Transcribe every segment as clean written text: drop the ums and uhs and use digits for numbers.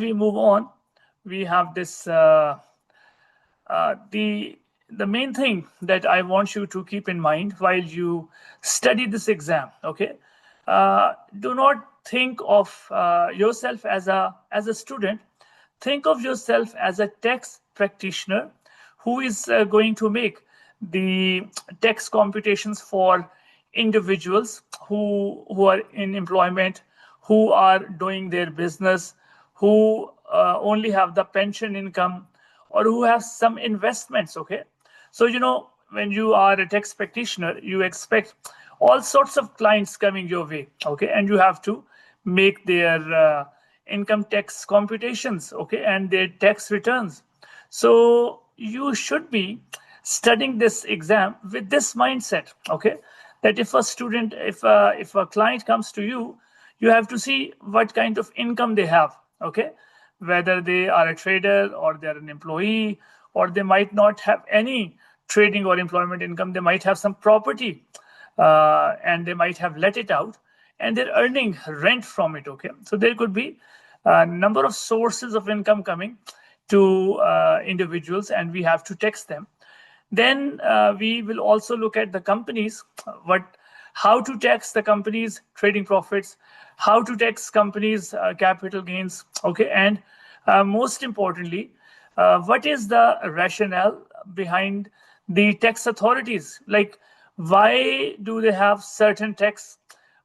we move on, we have this the main thing that I want you to keep in mind while you study this exam. Okay, do not think of yourself as a student. Think of yourself as a tax practitioner who is going to make the tax computations for individuals who are in employment, who are doing their business, who only have the pension income, or who have some investments. Okay, so when you are a tax practitioner, you expect all sorts of clients coming your way. Okay, and you have to make their income tax computations, okay, and their tax returns. So you should be studying this exam with this mindset. Okay, that if a student, if a client comes to you, you have to see what kind of income they have. Okay, whether they are a trader or they're an employee, or they might not have any trading or employment income. They might have some property and they might have let it out and they're earning rent from it. Okay, so there could be a number of sources of income coming to individuals, and we have to tax them. Then we will also look at the companies, how to tax the companies' trading profits, how to tax companies' capital gains. Okay, and most importantly, what is the rationale behind the tax authorities? Like, why do they have certain tax?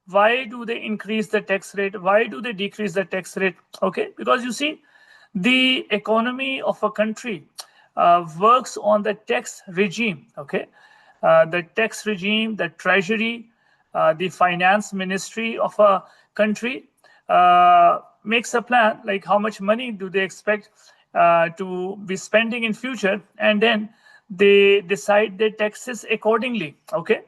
Why do they increase the tax rate? Why do they decrease the tax rate? Okay, because you see, the economy of a country works on the tax regime. Okay, the tax regime, the treasury, the finance ministry of a country makes a plan, like how much money do they expect to be spending in future, and then they decide their taxes accordingly. Okay,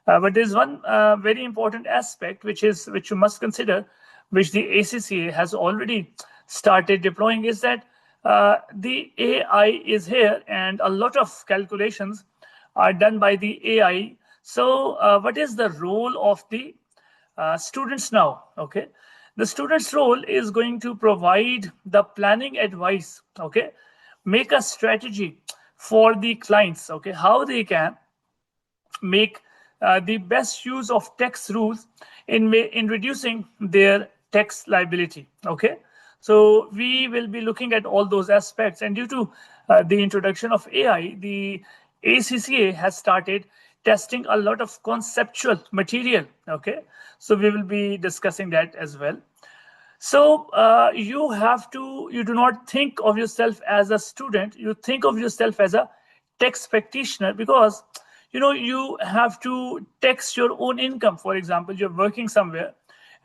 but there's one very important aspect which you must consider, which the ACCA has already started deploying, is that the AI is here, and a lot of calculations are done by the AI. So what is the role of the students now? Okay, the students' role is going to provide the planning advice. Okay, make a strategy for the clients. Okay, how they can make the best use of tax rules in reducing their tax liability. Okay, so we will be looking at all those aspects, and due to the introduction of AI, the ACCA has started testing a lot of conceptual material. Okay, so we will be discussing that as well. So you do not think of yourself as a student, you think of yourself as a tax practitioner, because you have to tax your own income. For example, you're working somewhere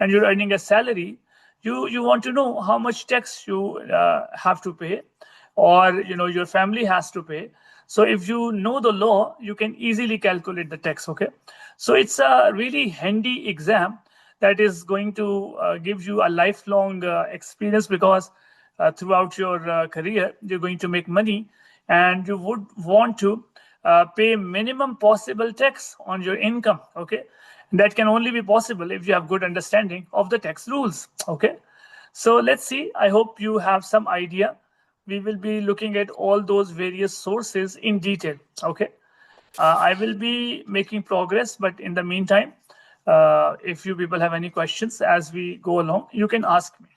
and you're earning a salary. You want to know how much tax you have to pay, or your family has to pay. So if you know the law, you can easily calculate the tax. Okay, so it's a really handy exam that is going to give you a lifelong experience, because throughout your career you're going to make money, and you would want to pay minimum possible tax on your income. Okay, and that can only be possible if you have good understanding of the tax rules. Okay, so let's see. I hope you have some idea. We will be looking at all those various sources in detail. Okay, I will be making progress, but in the meantime, if you people have any questions as we go along, you can ask me.